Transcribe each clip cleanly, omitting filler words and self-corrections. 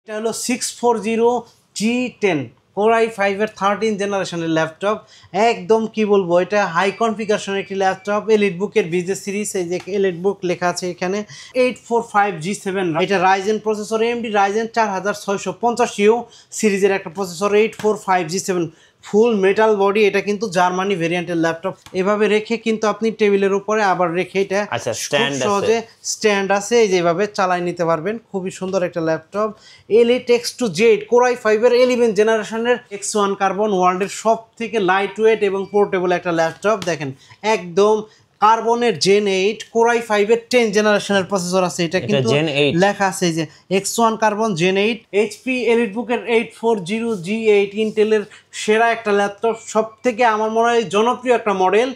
এটা হলো 640G10 Core i5 এর 13 জেনারেশনের ল্যাপটপ। একদম কি বলবো, এটা হাই কনফিগারেশনের একটি ল্যাপটপ। এলিটবুকের বিজনেস সিরিজ, এই যে এলিটবুক লেখা আছে এখানে। 845G7 এটা Ryzen processor, AMD Ryzen 4650U সিরিজের একটা প্রসেসর। 845G7 ফুল মেটাল বডি, এটা কিন্তু জার্মানি ভেরিয়েন্টের ল্যাপটপ। এভাবে রেখে কিন্তু আপনি টেবিলের উপরে আবার রেখে এটা খুব সহজে স্ট্যান্ড আছে, এই যেভাবে চালাই নিতে পারবেন। খুবই সুন্দর একটা laptop. Elite X2Z Core i5 এর 11 জেনারেশনের X1 কার্বন, ওয়ার্ল্ডের সব থেকে লাইট ওয়েট এবং পোর্টেবল একটা ল্যাপটপ। দেখেন একদম কার্বনের Gen 8 Core i5 এর 10 জেনারেশনের প্রসেসর আছে। এটা কিন্তু লেখা আছে যে X1 carbon Gen 8। HP এলিটবুকের 840G8 ইন্টেলের সেরা একটা ল্যাপটপ, সব থেকে আমার মনে হয় জনপ্রিয় একটা মডেল।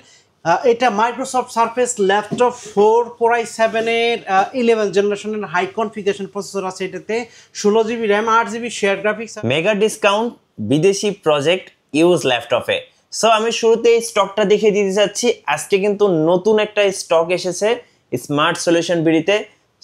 এটা Microsoft Surface laptop 4 Core i7 এর 11 জেনারেশনের হাই কনফিগারেশন প্রসেসর আছে এটাতে। 16GB RAM, 8GB share graphics. Mega discount বিদেশি প্রজেক্ট ইউজ ল্যাপটপে। সো আমি শুরুতেই স্টকটা দেখিয়ে দিতে চাচ্ছি। আজকে কিন্তু নতুন একটা স্টক এসেছে স্মার্ট সলিউশন বিডিতে।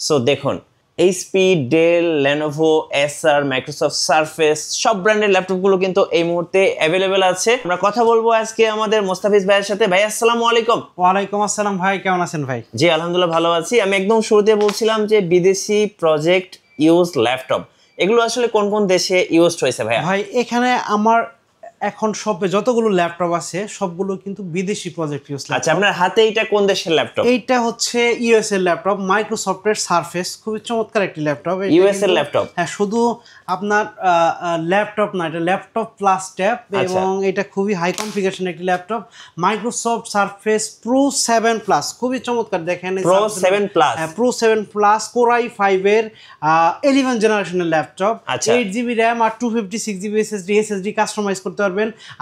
সো দেখুন, এইচপি, ডেল, লেনোভো, এসার, মাইক্রোসফট সারফেস সব ব্র্যান্ডের ল্যাপটপগুলো কিন্তু এই মুহূর্তে অ্যাভেলেবেল আছে। আমরা কথা বলবো আজকে আমাদের মোস্তাফিজ ভাইয়ের সাথে। ভাই আসসালামু আলাইকুম। ওয়ালাইকুম আসসালাম ভাই, কেমন আছেন ভাই? জি আলহামদুলিল্লাহ ভালো আছি। আমি একদম শুরুতে বলছিলাম যে বিদেশি প্রজেক্ট ইউজ ল্যাপটপ এগুলো আসলে কোন কোন দেশে ইউজড হয়েছে ভাই? ভাই এখানে আমার এখন শপে যতগুলো ল্যাপটপ আছে সবগুলো কিন্তু বিদেশি প্রজেক্ট ইউজ। আচ্ছা, আপনার হাতে এটা কোন দেশের ল্যাপটপ? এইটা হচ্ছে ইউএস এর ল্যাপটপ, মাইক্রোসফটের সারফেস, খুবই চমৎকার একটি ল্যাপটপ। ইউএস এর ল্যাপটপ? হ্যাঁ, শুধু আপনার ল্যাপটপ না, এটা ল্যাপটপ প্লাস ট্যাব, এবং এটা খুবই হাই কনফিগারেশন একটি laptop. Microsoft surface pro 7 plus, খুবই চমৎকার। দেখেন pro 7 plus, pro 7 plus Core i5 এর 11 জেনারেশনের ল্যাপটপ। 8GB র্যাম আর 256GB এসএসডি কাস্টমাইজ করতে পারবেন।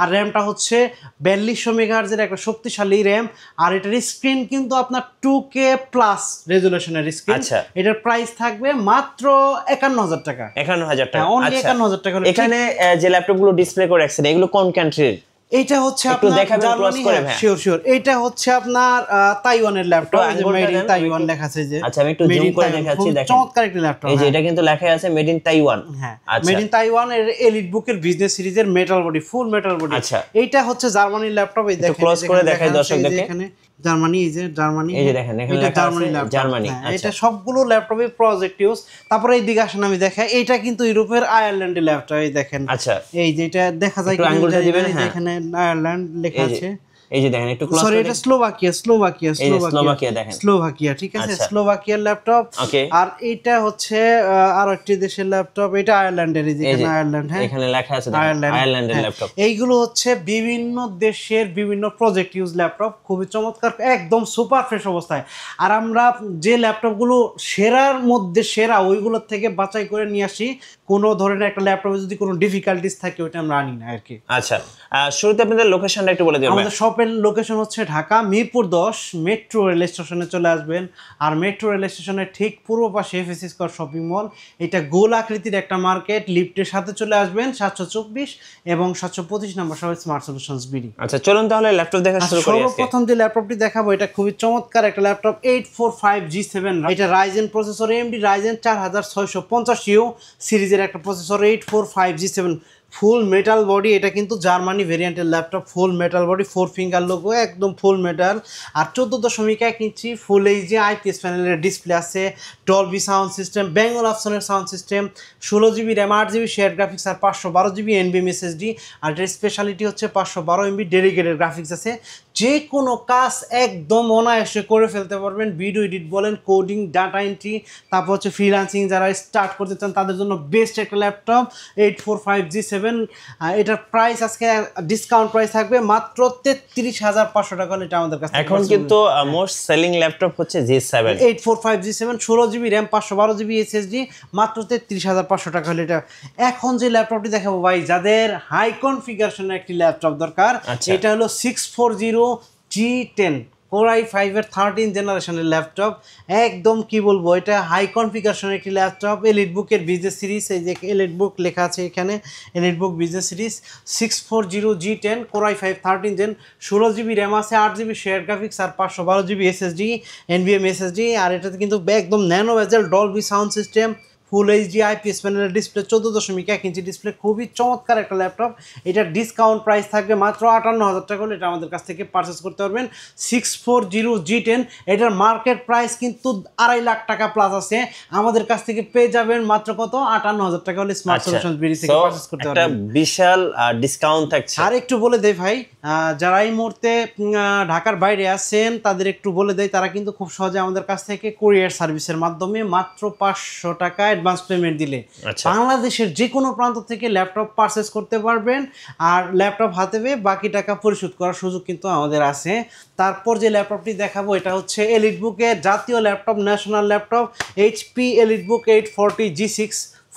আর র্যামটা হচ্ছে 4200 মেগাহার্জের একটা শক্তিশালী র্যাম। আর এটার স্ক্রিন কিন্তু আপনার 2K প্লাস রেজুলেশনের স্ক্রিন। এটার প্রাইস থাকবে মাত্র 51000 টাকা। 51000 টাকা, অনলি 51000 টাকা। এখানে যে ল্যাপটপগুলো ডিসপ্লে করে রাখছেন এগুলো কোন কান্ট্রির? এইটা হচ্ছে আপনার জার্মানি। শিওর শিওর, এইটা হচ্ছে আপনার তাইওয়ানের ল্যাপটপ, এই যে মেড ইন তাইওয়ান লেখা আছে যে। আচ্ছা, আমি একটু জুম করে দেখাচ্ছি। দেখেন চমৎকার একটা ল্যাপটপ, এই যে এটা কিন্তু লেখা আছে মেড ইন তাইওয়ান। হ্যাঁ, মেড ইন তাইওয়ান এর এলিটবুকের বিজনেস সিরিজের মেটাল বডি, ফুল মেটাল বডি। আচ্ছা, এইটা হচ্ছে জার্মানির ল্যাপটপ। এই দেখেন ক্লোজ করে দেখাই দর্শকদেরকে। এখানে জার্মানি, এই যে জার্মানি, এই যে দেখেন এখানে লেখা আছে জার্মানি। এটা সবগুলো ল্যাপটপে প্রজেক্ট ইউজ। তারপরে এই দিকে আসেন আমি দেখাই, এইটা কিন্তু ইউরোপের আয়ারল্যান্ডের ল্যাপটপ। এই দেখেন, আচ্ছা এই যে এটা দেখা যায় কি, আঙ্গুলটা দিবেন। হ্যাঁ, এখানে আয়ারল্যান্ড লেখা আছে। এই যে দেখেন একটু ক্লোজ, সরি এটা স্লোভাকিয়া, দেখেন স্লোভাকিয়া, ঠিক আছে, স্লোভাকিয়ার ল্যাপটপ। আর এটা হচ্ছে আর একটি দেশের ল্যাপটপ, এটা আয়ারল্যান্ডের। এই যে এখানে আয়ারল্যান্ড, হ্যাঁ এখানে লেখা আছে আয়ারল্যান্ডের ল্যাপটপ। এইগুলো হচ্ছে বিভিন্ন দেশের বিভিন্ন প্রজেক্ট ইউজ ল্যাপটপ, খুবই চমৎকার, একদম সুপার ফ্রেশ অবস্থায়। আর আমরা যে ল্যাপটপগুলো সেরার মধ্যে সেরা, ওইগুলোর থেকে বাছাই করে নিয়ে আসি। কোনো ধরনের একটা ল্যাপটপে যদি কোনো ডিফিকাল্টিস থাকে ওইটা আমরা আনি না আর কি। আচ্ছা, শুরুতে আপনাদের লোকেশনটা একটু বলে দিবেন। আমাদের শপের লোকেশন হচ্ছে ঢাকা মিরপুর 10 মেট্রো রেল স্টেশনে চলে আসবেন। আর মেট্রো রেল স্টেশনের ঠিক পূর্ব পাশে এফএসসি স্কয়ার শপিং মল। এটা গোল আকৃতির একটা মার্কেট, লিফটের সাথে চলে আসবেন 724 এবং 725 নম্বর সব স্মার্ট সলিউশনস বিডি। আচ্ছা, চলুন তাহলে ল্যাপটপ দেখা শুরু করি। সর্বপ্রথম যে ল্যাপটপটি দেখাবো এটা খুবই চমৎকার একটা ল্যাপটপ, 845G7 এটা Ryzen processor, AMD Ryzen 4650U সিরিজের একটা প্রসেসর। 845G7 ফুল মেটাল বডি, এটা কিন্তু জার্মানি ভেরিয়েন্টের laptop. Full metal body, 4 finger logo, একদম ফুল মেটাল। আর 14.1 ইঞ্চি ফুল এইচডি আইপিএস প্যানেলের ডিসপ্লে আছে। ডলবি সাউন্ড সিস্টেম, বেঙ্গল অপশনের sound system, 16GB RAM, 8GB share graphics আর 512GB NVMe SSD। আর এটার স্পেশালিটি হচ্ছে 512MB ডেডিকেটেড গ্রাফিক্স আছে। যে কোনো কাজ একদম অনায়াসে করে ফেলতে পারবেন। ভিডিও এডিট বলেন, কোডিং, ডাটা এন্ট্রি, তারপর হচ্ছে ফ্রিল্যান্সিং যারা স্টার্ট করতে চান তাদের জন্য বেস্ট একটা ল্যাপটপ 845G7। এটার প্রাইস আজকে ডিসকাউন্ট প্রাইস থাকবে মাত্র 33500 টাকা। এটা আমাদের কাছে এখন কিন্তু মোস্ট সেলিং ল্যাপটপ হচ্ছে G7 845G7, 16GB RAM, 512GB SSD, মাত্র 33500 টাকা হলে এটা। এখন যে ল্যাপটপটি দেখাবো ভাই, যাদের হাই কনফিগারেশনের একটি ল্যাপটপ দরকার, এটা হলো 640G10 Core i5 এর 13 জেনারেশনের ল্যাপটপ। একদম কি বলবো, এটা হাই কনফিগারেশনের একটি ল্যাপটপ। এলিটবুকের বিজনেস সিরিজ, এই যে এলিটবুক লেখা আছে এখানে, EliteBook business series 640G10 Core i5 13 gen, 16GB RAM আছে, 8GB শেয়ার গ্রাফিক্স আর 512GB SSD NVMe SSD। আর এটাতে কিন্তু একদম nano bezel Dolby sound system, full HD IPS প্যানেলের ডিসপ্লে 14.1 ইঞ্চি ডিসপ্লে, খুবই চমৎকার একটা ল্যাপটপ। এটার ডিসকাউন্ট প্রাইস থাকবে মাত্র 58,000 টাকা হলে এটা আমাদের কাছ থেকে পারচেস করতে পারবেন। 640G10 এটার মার্কেট প্রাইস কিন্তু 2.5 লাখ টাকা প্লাস আছে, আমাদের কাছ থেকে পেয়ে যাবেন মাত্র কত 58,000 টাকা হলে স্মার্ট সলিউশন বিডি থেকে পারচেস করতে পারবেন। একটা বিশাল ডিসকাউন্ট থাকছে। আর একটু বলে দেই ভাই, যারা এই মুহূর্তে ঢাকার বাইরে আছেন তাদের একটু বলে দেয়, তারা কিন্তু খুব সহজে আমাদের কাছ থেকে কুরিয়ার সার্ভিসের মাধ্যমে মাত্র 500 টাকা অ্যাডভান্স পেমেন্ট দিলে বাংলাদেশের যে কোনো প্রান্ত থেকে ল্যাপটপ পারচেস করতে পারবেন, আর ল্যাপটপ হাতে পেয়ে বাকি টাকা পরিশোধ করার সুযোগ কিন্তু আমাদের আছে। তারপর যে ল্যাপটপটি দেখাবো এটা হচ্ছে এলিটবুকের জাতীয় laptop, national laptop HP EliteBook 840G6,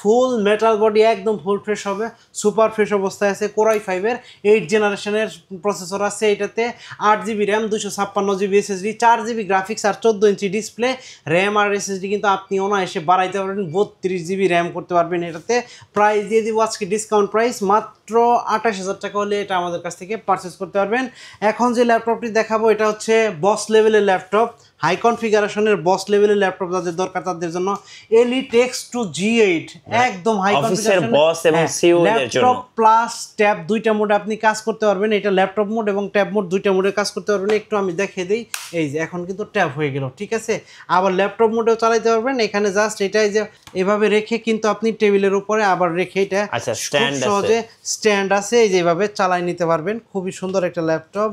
ফুল মেটাল বডি, একদম ফুল ফ্রেশ হবে, সুপার ফ্রেশ অবস্থায় আছে। কোরাই 5-এর 8 জেনারেশনের প্রসেসর আছে এটাতে, 8GB RAM, 256GB SSD, 4GB graphics আর 14 ইঞ্চি ডিসপ্লে। র্যাম আর SSD কিন্তু আপনি অনায়াসে বাড়াইতে পারবেন, 32GB র্যাম করতে পারবেন এটাতে। প্রাইস দিয়ে দিব আজকে ডিসকাউন্ট প্রাইস মাত্র 28,000 টাকা হলে এটা আমাদের কাছ থেকে পারচেস করতে পারবেন। এখন যে ল্যাপটপটি দেখাবো এটা হচ্ছে বস লেভেলের ল্যাপটপ, হাই কনফিগারেশনের বস লেভেলের ল্যাপটপ যাদের দরকার তাদের জন্য Elite X2 G8, একদম হাই অফিসের বস এবং সিইও এর জন্য। ল্যাপটপ প্লাস ট্যাব দুইটা মোডে আপনি কাজ করতে পারবেন, এটা ল্যাপটপ মোড এবং ট্যাব মোড দুইটা মোডে কাজ করতে পারবেন। একটু আমি দেখিয়ে দিই, এই যে এখন কিন্তু ট্যাব হয়ে গেল, ঠিক আছে। আবার ল্যাপটপ মোডেও চালাতে পারবেন, এখানে জাস্ট এটাই যে এভাবে রেখে কিন্তু আপনি টেবিলের উপরে আবার রেখে এটা খুব সহজে স্ট্যান্ড আছে, এই যে এভাবে চালাই নিতে পারবেন। খুবই সুন্দর একটা laptop.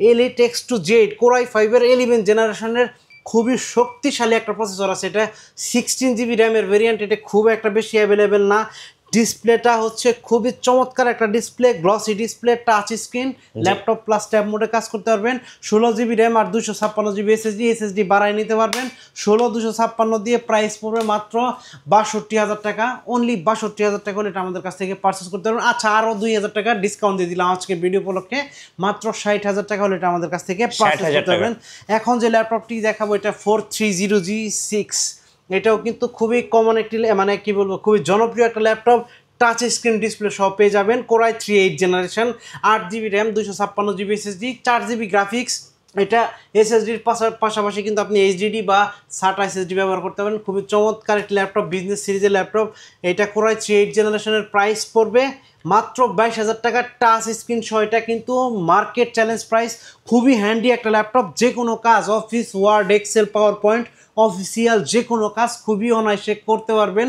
Elite X2 G8 core i 5-এর 11 জেনারেশনের খুবই শক্তিশালী একটা প্রসেসর আছে, এটা 16GB র্যামের ভেরিয়েন্ট, এটা খুব একটা বেশি অ্যাভেলেবেল না। ডিসপ্লেটা হচ্ছে খুবই চমৎকার একটা display, glossy display, touch screen, laptop plus tab মোডে কাজ করতে পারবেন। 16GB র্যাম আর 256GB SSD বাড়াই নিতে পারবেন। 16,256 দিয়ে প্রাইস পড়বে মাত্র 62,000 টাকা, অনলি 62,000 টাকা হলে এটা আমাদের কাছ থেকে পারচেস করতে পারবেন। আচ্ছা, আরও 2,000 টাকা ডিসকাউন্ট দিয়ে দিলাম আজকে ভিডিও উপলক্ষে, মাত্র 60,000 টাকা হলে এটা আমাদের কাছ থেকে পারচেস করতে পারবেন। এখন যে ল্যাপটপটি দেখাবো এটা 430G6, এটাও কিন্তু খুবই কমন একটি, মানে কি বলবো, খুবই জনপ্রিয় একটা ল্যাপটপ, টাচ স্ক্রিন ডিসপ্লে সব পেয়ে যাবেন। Core i 3 8 generation, 8GB RAM, 256GB SSD, 4GB graphics. এটা এসএসডির পাশাপাশি কিন্তু আপনি এইচডিডি বা SATA SSD ব্যবহার করতে পারেন। খুবই চমৎকার একটি ল্যাপটপ, বিজনেস সিরিজের ল্যাপটপ। এটা কোরাই 3 8 জেনারেশনের প্রাইস পড়বে মাত্র 22,000 টাকা, টাচ স্ক্রিন সহ। এটা কিন্তু মার্কেট চ্যালেঞ্জ প্রাইস, খুবই হ্যান্ডি একটা ল্যাপটপ, যে কোনো কাজ, office Word, Excel, PowerPoint, official যে কোনো কাজ খুবই অনায়াসে করতে পারবেন।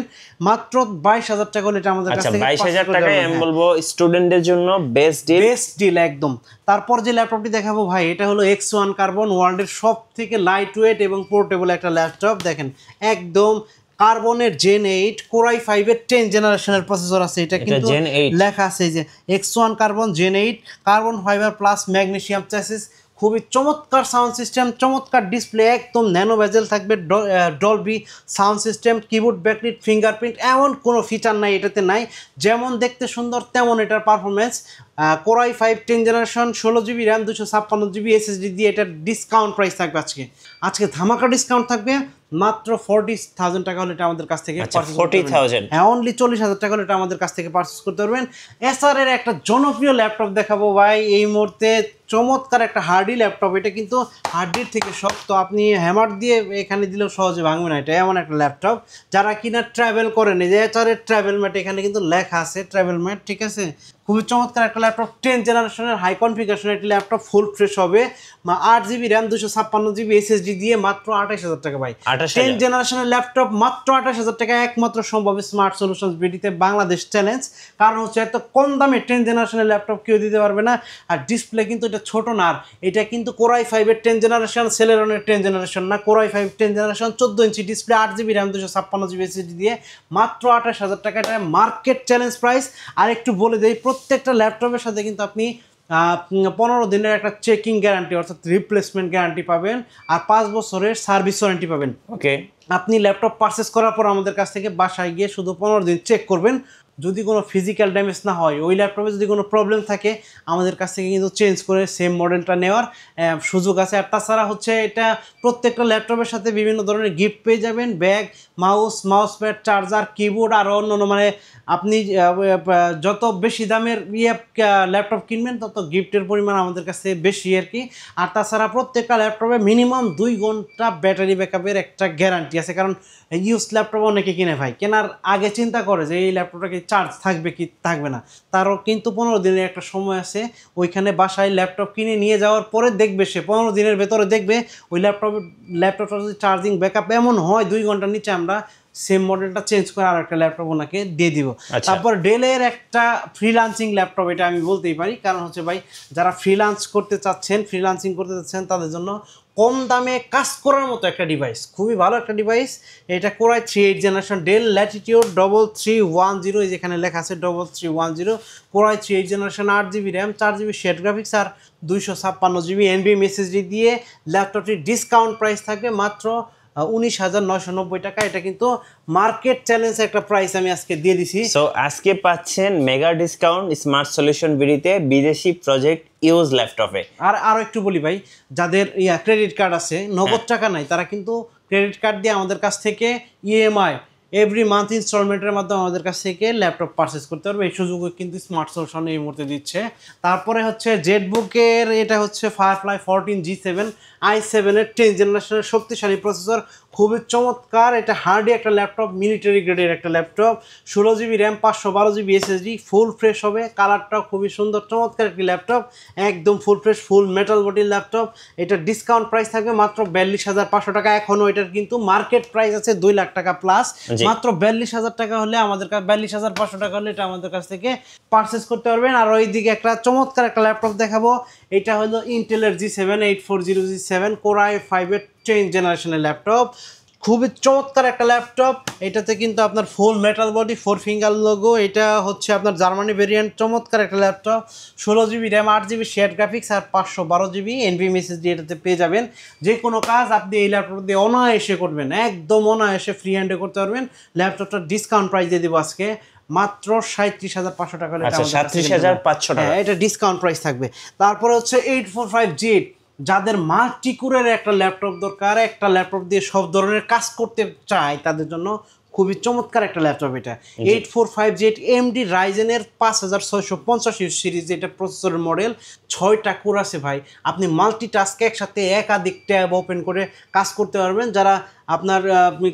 মাত্র 22,000 টাকা হলে এটা আমাদের কাছ থেকে 22,000 টাকায় আমি বলবো স্টুডেন্টদের জন্য বেস্ট ডিল একদম। তারপর যে ল্যাপটপটি দেখাবো ভাই এটা হলো X1 কার্বন, ওয়ার্ল্ডের সব থেকে লাইট ওয়েট এবং পোর্টেবল একটা ল্যাপটপ। দেখেন একদম কার্বনের Gen 8 কোরাই 5-এর 10 জেনারেশনের প্রসেসর আছে, এটা কিন্তু লেখা আছে যে X1 carbon Gen 8, carbon fibre plus magnesium chassis. খুবই চমৎকার সাউন্ড সিস্টেম, চমৎকার ডিসপ্লে, একদম ন্যানো বেজেল থাকবে, Dolby sound system, keyboard backlit, fingerprint, এমন কোনো ফিচার নাই এটাতে নাই। যেমন দেখতে সুন্দর তেমন এটার performance. Core i 5 10 generation, 16GB RAM, 256GB SSD দিয়ে এটার ডিসকাউন্ট প্রাইস থাকবে আজকে ধামাকা ডিসকাউন্ট থাকবে মাত্র 40,000 টাকা হলে এটা আমাদের কাছ থেকে পারচেজ করতে পারবেন। হ্যাঁ, অনলি 40,000 টাকা হলে এটা আমাদের কাছ থেকে পারচেজ করতে পারবেন। এসআরের একটা জনপ্রিয় ল্যাপটপ দেখাবো ভাই এই মুহূর্তে, চমৎকার একটা হার্ডি ল্যাপটপ। এটা কিন্তু হার্ডির থেকে শক্ত, আপনি হ্যামার দিয়ে এখানে দিলেও সহজে ভাঙবে না। এটা এমন একটা ল্যাপটপ যারা কিনা ট্রাভেল করেন, এই যে এসআরের ট্রাভেল ম্যাট এখানে কিন্তু লেখা আছে ট্রাভেল ম্যাট, ঠিক আছে। খুবই চমৎকার একটা ল্যাপটপ, 10 জেনারেশনের হাই কনফিগারেশনের একটি ল্যাপটপ, ফুল ফ্রেশ হবে। 8GB র্যাম, 256GB SSD দিয়ে মাত্র 28,000 টাকা ভাই। 10 জেনারেশনের ল্যাপটপ মাত্র 28,000 টাকা, একমাত্র সম্ভব স্মার্ট সলিউশনস বিডিতে, বাংলাদেশ চ্যালেঞ্জ। কারণ হচ্ছে এত কম দামে 10 জেনারেশনের ল্যাপটপ কেউ দিতে পারবে না। আর ডিসপ্লে কিন্তু এটা ছোট না, এটা কিন্তু কোরাই 5-এর 10 জেনারেশন, সেলেরনের 10 জেনারেশন না, core i 5 10 generation, 14 inch display, 8GB RAM, 256GB SSD দিয়ে মাত্র 28,000 টাকা। এটা মার্কেট চ্যালেঞ্জ প্রাইস। আর একটু বলে দেই, প্রত্যেকটা ল্যাপটপের সাথে কিন্তু আপনি 15 দিনের একটা চেকিং গ্যারান্টি অর্থাৎ রিপ্লেসমেন্ট গ্যারান্টি পাবেন, আর 5 বছরের সার্ভিস ওয়ারেন্টি পাবেন। ওকে, আপনি ল্যাপটপ পারচেস করার পর আমাদের কাছ থেকে বাসায় গিয়ে শুধু 15 দিন চেক করবেন, যদি কোনো ফিজিক্যাল ড্যামেজ না হয়, ওই ল্যাপটপে যদি কোনো প্রবলেম থাকে আমাদের কাছ থেকে কিন্তু চেঞ্জ করে সেম মডেলটা নেওয়ার সুযোগ আছে। আর তাছাড়া হচ্ছে এটা প্রত্যেকটা ল্যাপটপের সাথে বিভিন্ন ধরনের গিফট পেয়ে যাবেন, bag, mouse pad, charger, keyboard আর অন্যান্য, মানে আপনি যত বেশি দামের ল্যাপটপ কিনবেন তত গিফটের পরিমাণ আমাদের কাছে বেশি আর কি। আর তাছাড়া প্রত্যেকটা ল্যাপটপে মিনিমাম 2 ঘন্টা ব্যাটারি ব্যাকআপের একটা গ্যারান্টি আছে, কারণ ইউজ ল্যাপটপ অনেকে কিনে ভাই, কেনার আগে চিন্তা করে যে এই ল্যাপটপটা কি চার্জ থাকবে কি থাকবে না, তারও কিন্তু 15 দিনের একটা সময় আছে। ওইখানে বাসায় ল্যাপটপ কিনে নিয়ে যাওয়ার পরে দেখবে, সে 15 দিনের ভেতরে দেখবে ওই ল্যাপটপটা যদি চার্জিং ব্যাকআপ এমন হয় 2 ঘন্টার নিচে, আমরা সেম মডেলটা চেঞ্জ করে আর একটা ল্যাপটপ ওনাকে দিয়ে দিব। তারপর ডেলের একটা ফ্রিল্যান্সিং ল্যাপটপ, এটা আমি বলতেই পারি, কারণ হচ্ছে ভাই যারা ফ্রিল্যান্সিং করতে চাচ্ছেন তাদের জন্য কম দামে কাজ করার মতো একটা ডিভাইস, খুবই ভালো একটা ডিভাইস। এটা কোরাই 3 জেনারেশন ডেল ল্যাটিটিউড 3310, যেখানে লেখা আছে 3310, core i 3 generation, 8GB RAM, 4GB share graphics আর 256GB NVMe SSD দিয়ে ল্যাপটপটির ডিসকাউন্ট প্রাইস থাকবে মাত্র 19,990 টাকা। এটা কিন্তু মার্কেট চ্যালেঞ্জ একটা প্রাইস আমি আজকে দিয়ে দিছি। সো আজকে পাচ্ছেন মেগা ডিসকাউন্ট স্মার্ট সলিউশন বিডিতে বিদেশি প্রজেক্ট ইউজ ল্যাপটপে। আর আরো একটু বলি ভাই, যাদের ক্রেডিট কার্ড আছে, নগদ টাকা নাই, তারা কিন্তু ক্রেডিট কার্ড দিয়ে আমাদের কাছ থেকে ইএমআই এভরি মান্থ ইনস্টলমেন্টের মাধ্যমে আমাদের কাছ থেকে ল্যাপটপ পারচেস করতে পারবে। এই সুযোগও কিন্তু স্মার্ট সলিউশন এই মুহূর্তে দিচ্ছে। তারপরে হচ্ছে জেটবুকের, এটা হচ্ছে ফায়ারফ্লাই 14G7 i7-এর 10 জেনারেশনের শক্তিশালী প্রসেসর, খুবই চমৎকার। এটা হার্ডি একটা ল্যাপটপ, মিলিটারি গ্রেডের একটা laptop, 16GB RAM, 512GB SSD, full fresh হবে, কালারটাও খুবই সুন্দর, চমৎকার একটি ল্যাপটপ, একদম ফুল ফ্রেশ, ফুল মেটাল বডির ল্যাপটপ। এটা ডিসকাউন্ট প্রাইস থাকবে মাত্র 42,500 টাকা। এখনও এটার কিন্তু মার্কেট প্রাইস আছে 2 লাখ টাকা প্লাস, মাত্র 42,000 টাকা হলে আমাদের কাছে, 42,500 টাকা হলে এটা আমাদের কাছ থেকে পারচেস করতে পারবেন। আর ওইদিকে একটা চমৎকার একটা ল্যাপটপ দেখাবো, এটা হলো ইন্টেলের G7 8400G7 কোরাই 5-এর 10 জেনারেশনের ল্যাপটপ, খুবই চমৎকার একটা ল্যাপটপ। এটাতে কিন্তু আপনার full metal body, 4 finger logo, এটা হচ্ছে আপনার জার্মানি ভেরিয়েন্ট, চমৎকার একটা laptop, 16GB RAM, 8GB share graphics আর 512GB NVMe SSD এটাতে পেয়ে যাবেন। যে কোনো কাজ আপনি এই ল্যাপটপ দিয়ে অনায়াসে করবেন, একদম অনায়াসে ফ্রি হ্যান্ডে করতে পারবেন। ল্যাপটপটার ডিসকাউন্ট প্রাইস দিয়ে দেবো আজকে মাত্র 37,500 টাকা। 37,500 টাকা, এটা ডিসকাউন্ট প্রাইস থাকবে। তারপরে হচ্ছে 845G, যাদের মাল্টিকোরের একটা ল্যাপটপ দরকার, একটা ল্যাপটপ দিয়ে সব ধরনের কাজ করতে চায়, তাদের জন্য খুবই চমৎকার একটা ল্যাপটপ এটা। 845G AMD রাইজেনের 5650 সিরিজ, এটা প্রসেসরের মডেল, 6টা কোর আছে ভাই। আপনি মাল্টিটাস্কে একসাথে একাধিক ট্যাব ওপেন করে কাজ করতে পারবেন। যারা আপনার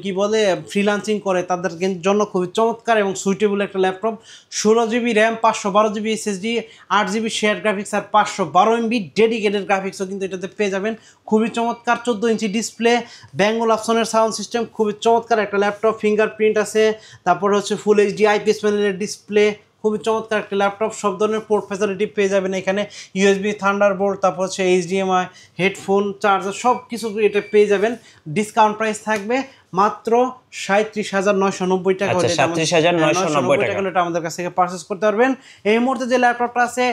কি বলে ফ্রিল্যান্সিং করে তাদের জন্য খুবই চমৎকার এবং সুইটেবল একটা laptop. 16GB RAM, 512GB SSD, 8GB share graphics আর 512MB ডেডিকেটেড গ্রাফিক্সও কিন্তু এটাতে পেয়ে যাবেন। খুবই চমৎকার, 14 ইঞ্চি ডিসপ্লে, ব্যাঙ্গল অপশনের সাউন্ড সিস্টেম, খুবই চমৎকার একটা ল্যাপটপ, ফিঙ্গারপ্রিন্ট আছে, তারপরে হচ্ছে ফুল এইচডি IPS প্যানেলের ডিসপ্লে, খুবই চমৎকার একটা ল্যাপটপ। সব ধরনের পোর্ট ফ্যাসিলিটি পেয়ে যাবেন এখানে, USB থান্ডারবোল্ট, তারপর হচ্ছে HDMI, হেডফোন, চার্জার, সব কিছু এটা পেয়ে যাবেন। ডিসকাউন্ট প্রাইস থাকবে মাত্র 37,990 টাকা। 37,990 টাকা এটা আমাদের কাছ থেকে পারচেস করতে পারবেন। এই মুহূর্তে যে ল্যাপটপটা আছে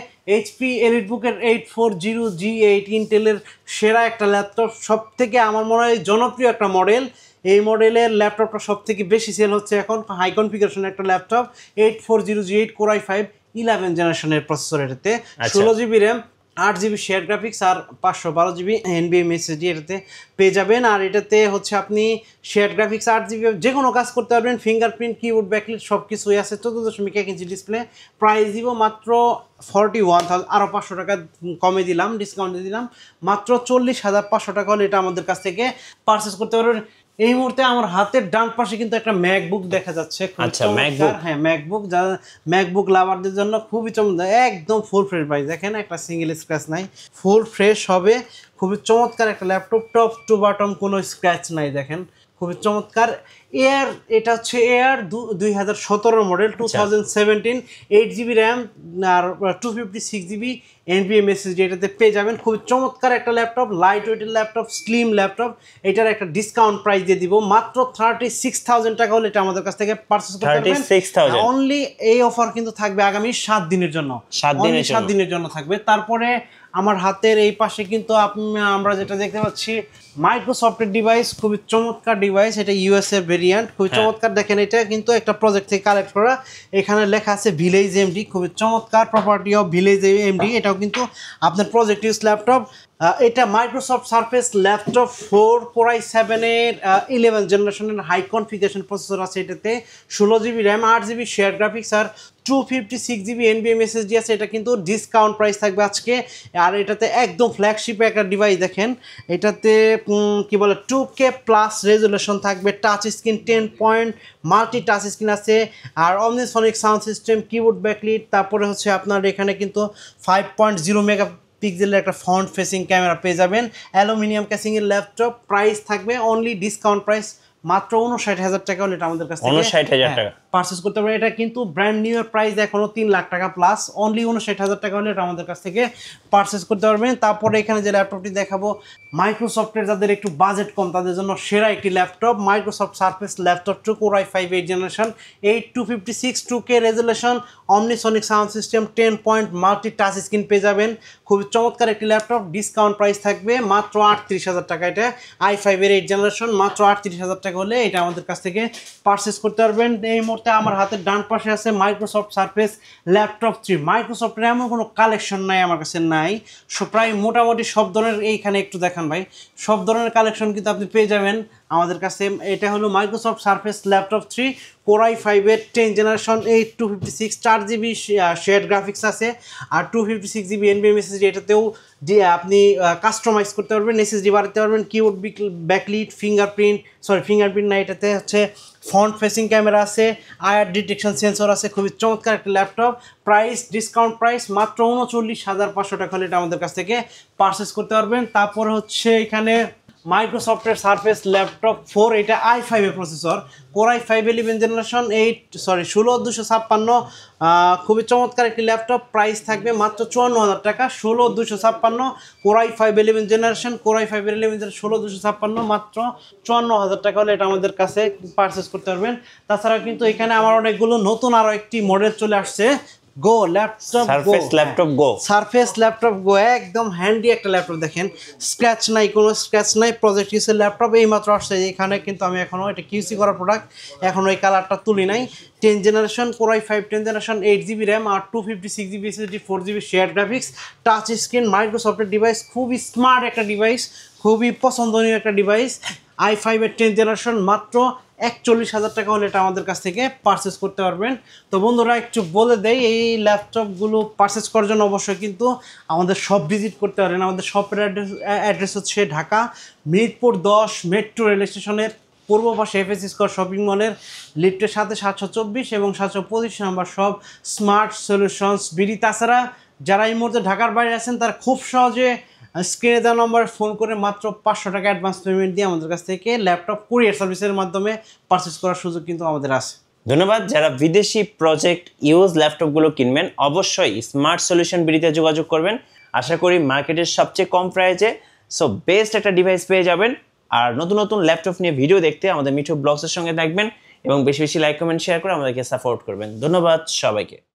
HP এলিটবুকের 840G8, ইন্টেলের সেরা একটা ল্যাপটপ, সব থেকে আমার মনে হয় জনপ্রিয় একটা মডেল। এই মডেলের ল্যাপটপটা সব থেকে বেশি সেল হচ্ছে এখন, হাই কনফিগারেশন একটা ল্যাপটপ, 840G8 কোরাই 5 11 জেনারেশনের প্রসেসর, এটাতে 16GB RAM, 8GB share graphics আর 512GB NVMe SSD এটাতে পেয়ে যাবেন। আর এটাতে হচ্ছে আপনি শেয়ার গ্রাফিক্স 8GB যে কোনো কাজ করতে পারবেন, ফিঙ্গারপ্রিন্ট, কিবোর্ড, ব্যাকলিট সব কিছুই আছে। 14.1 ইঞ্চি ডিসপ্লে, প্রাইস দিব মাত্র 41,000, আরও 500 টাকা কমে দিলাম, ডিসকাউন্ট দিয়ে দিলাম, মাত্র 40,500 টাকা হলে এটা আমাদের কাছ থেকে পারচেস করতে পারবেন। এই মুহূর্তে আমার হাতের ডান পাশে কিন্তু একটা ম্যাকবুক দেখা যাচ্ছে। আচ্ছা, ম্যাকবুক, হ্যাঁ ম্যাকবুক, যারা ম্যাকবুক লাভারদের জন্য খুবই চমৎকার, একদম ফুল ফ্রেশ ভাই, দেখেন একটা সিঙ্গেল স্ক্র্যাচ নাই, ফুল ফ্রেশ হবে, খুবই চমৎকার একটা ল্যাপটপ, টপ টু বটম কোনো স্ক্র্যাচ নাই, দেখেন খুবই চমৎকার। এয়ার, এটা হচ্ছে এয়ার 2017 মডেল, 2017, 8GB র্যাম আর 256GB NVMe SSD এটাতে পেয়ে যাবেন। খুবই চমৎকার একটা ল্যাপটপ, লাইট ওয়েটের ল্যাপটপ, স্লিম ল্যাপটপ। এটার একটা ডিসকাউন্ট প্রাইস দিয়ে দিব মাত্র 36,000 টাকা হলে এটা আমাদের কাছ থেকে পারচেস করতে পারবেন। 36,000 অনলি। এই অফার কিন্তু থাকবে আগামী 7 দিনের জন্য, 7 দিনের জন্য থাকবে। তারপরে আমার হাতের এই পাশে কিন্তু আমরা যেটা দেখতে পাচ্ছি মাইক্রোসফটের ডিভাইস, খুবই চমৎকার ডিভাইস, এটা US এর ভেরিয়েন্ট, খুবই চমৎকার। দেখেন এটা কিন্তু একটা প্রজেক্ট থেকে কালেক্ট করা, এখানে লেখা আছে ভিলেজ এমডি, খুবই চমৎকার প্রপার্টি অফ ভিলেজ এমডি। এটাও কিন্তু আপনার প্রজেক্ট ইউজ ল্যাপটপ। এটা Microsoft Surface laptop 4 Core i7 এর 11 জেনারেশনের হাই কনফিগারেশন প্রসেসর আছে এটাতে, 16 GB RAM, 8 GB share graphics আর 256 জিবি NVMe SSD আছে। এটা কিন্তু ডিসকাউন্ট প্রাইস থাকবে আজকে। আর এটাতে একদম ফ্ল্যাগশিপ একটা ডিভাইস। দেখেন এটাতে কি বলে 2K প্লাস রেজুলেশন থাকবে, touch screen 10 point multi touch screen আছে, আর অমনিসনিক সাউন্ড সিস্টেম, কিবোর্ড ব্যাকলিট, তারপরে হচ্ছে আপনার এখানে কিন্তু 5.0 মেগাপিক্সেলের একটা ফ্রন্ট ফেসিং ক্যামেরা পেয়ে যাবেন। অ্যালুমিনিয়াম ক্যাসিংয়ের ল্যাপটপ, প্রাইস থাকবে অনলি ডিসকাউন্ট প্রাইস মাত্র 59,000 টাকা হলে এটা আমাদের কাছ থেকে 59,000 টাকা পারচেজ করতে পারে। এটা কিন্তু ব্র্যান্ড নিউ এর প্রাইস এখনো 3 লাখ টাকা প্লাস, অনলি 59,000 টাকা হলে এটা আমাদের কাছ থেকে পারচেজ করতে পারবেন। তারপরে এখানে যে ল্যাপটপটি দেখাবো মাইক্রোসফটের যাদের একটু বাজেট কম তাদের জন্য সেরা একটি laptop, Microsoft Surface laptop 2 Core i5 8 generation, 8256 2K resolution, Omnisonic sound system, 10 point multi touch screen পেয়ে যাবেন। খুবই চমৎকার একটি ল্যাপটপ, ডিসকাউন্ট প্রাইস থাকবে মাত্র 38,000 টাকা। এটা i5 এর 8 জেনারেশন, মাত্র 38,000 টাকা হলে এটা আমাদের কাছ থেকে পারচেজ করতে পারবেন। এই মুহূর্তে আমার হাতের ডান পাশে আছে মাইক্রোসফট সারফেস ল্যাপটপ 3। মাইক্রোসফটের এমন কোনো কালেকশন নাই আমার কাছে নাই, প্রায় মোটামুটি সব ধরনের, এইখানে একটু দেখান ভাই, সব ধরনের কালেকশন কিন্তু আপনি পেয়ে যাবেন আমাদের কাছে। এটা হলো Microsoft Surface laptop 3 Core i5 এর 10 জেনারেশন, 8256 4 জিবি শেয়ার গ্রাফিক্স আছে, আর 256 জিবি NVMe SSD। এটাতেও যে আপনি কাস্টমাইজ করতে পারবেন, SSD বাড়াতে পারবেন, কিবোর্ড ব্যাকলিট, ফিঙ্গারপ্রিন্ট না, এটাতে হচ্ছে ফ্রন্ট ফেসিং ক্যামেরা আছে, আয়ার ডিটেকশন সেন্সর আছে। খুবই চমৎকার একটা ল্যাপটপ, প্রাইস ডিসকাউন্ট প্রাইস মাত্র 39,500 টাকা হলে এটা আমাদের কাছ থেকে পারচেস করতে পারবেন। তারপরে হচ্ছে এখানে মাইক্রোসফটের সারফেস ল্যাপটপ 4, এটা i5 এর প্রসেসর, Core i5 11 জেনারেশন 16256, খুবই চমৎকার একটি ল্যাপটপ, প্রাইস থাকবে মাত্র 54,000 টাকা। 16256 Core i5 11 generation, Core i5 11 16256, মাত্র 54,000 টাকা হলে এটা আমাদের কাছে পারচেস করতে পারবেন। তাছাড়া কিন্তু এখানে আমার অনেকগুলো নতুন আরও একটি মডেল চলে আসছে, গো ল্যাপটপ, সারফেস ল্যাপটপ গো, সারফেস ল্যাপটপ গো, একদম হ্যান্ডি একটা ল্যাপটপ। দেখেন স্ক্র্যাচ নাই, কোনো স্ক্র্যাচ নাই, প্রজেক্ট ইউসের ল্যাপটপ, এইমাত্র আসছে এখানে, কিন্তু আমি এখনও এটা কিউসি করা প্রোডাক্ট, এখনও এই কালারটা তুলি নাই। 10 generation Core i5 10 generation, 8 GB RAM আর 256 GB SSD, 4 GB share graphics, touch screen, মাইক্রোসফটের ডিভাইস, খুবই স্মার্ট একটা ডিভাইস, খুবই পছন্দনীয় একটা ডিভাইস। i5 এর 10 জেনারেশন, মাত্র 41,000 টাকা হলে এটা আমাদের কাছ থেকে পারচেস করতে পারবেন। তো বন্ধুরা একটু বলে দেই, এই ল্যাপটপগুলো পারচেস করার জন্য অবশ্যই কিন্তু আমাদের শপ ভিজিট করতে পারেন। আমাদের শপের অ্যাড্রেস হচ্ছে ঢাকা মিরপুর 10 মেট্রো রেল স্টেশনের পূর্ব পাশে FS স্কোয়ার শপিং মলের লিফটের সাথে 724 এবং 725 নম্বর শপ, স্মার্ট সলিউশনস বিডি। তাছাড়া যারা এই মুহূর্তে ঢাকার বাইরে আছেন তারা খুব সহজে স্ক্রিনে দেওয়া নম্বরে ফোন করে মাত্র 500 টাকা অ্যাডভান্স পেমেন্ট দিয়ে আমাদের কাছ থেকে ল্যাপটপ কুরিয়ার সার্ভিসের মাধ্যমে পারচেস করার সুযোগ কিন্তু আমাদের আছে। ধন্যবাদ। যারা বিদেশি প্রজেক্ট ইউজ ল্যাপটপগুলো কিনবেন অবশ্যই স্মার্ট সলিউশন বিডিতে যোগাযোগ করবেন। আশা করি মার্কেটের সবচেয়ে কম প্রাইসে সো বেস্ট একটা ডিভাইস পেয়ে যাবেন। আর নতুন নতুন ল্যাপটপ নিয়ে ভিডিও দেখতে আমাদের মিঠু ব্লগসের সঙ্গে থাকবেন এবং বেশি বেশি লাইক কমেন্ট শেয়ার করে আমাদেরকে সাপোর্ট করবেন। ধন্যবাদ সবাইকে।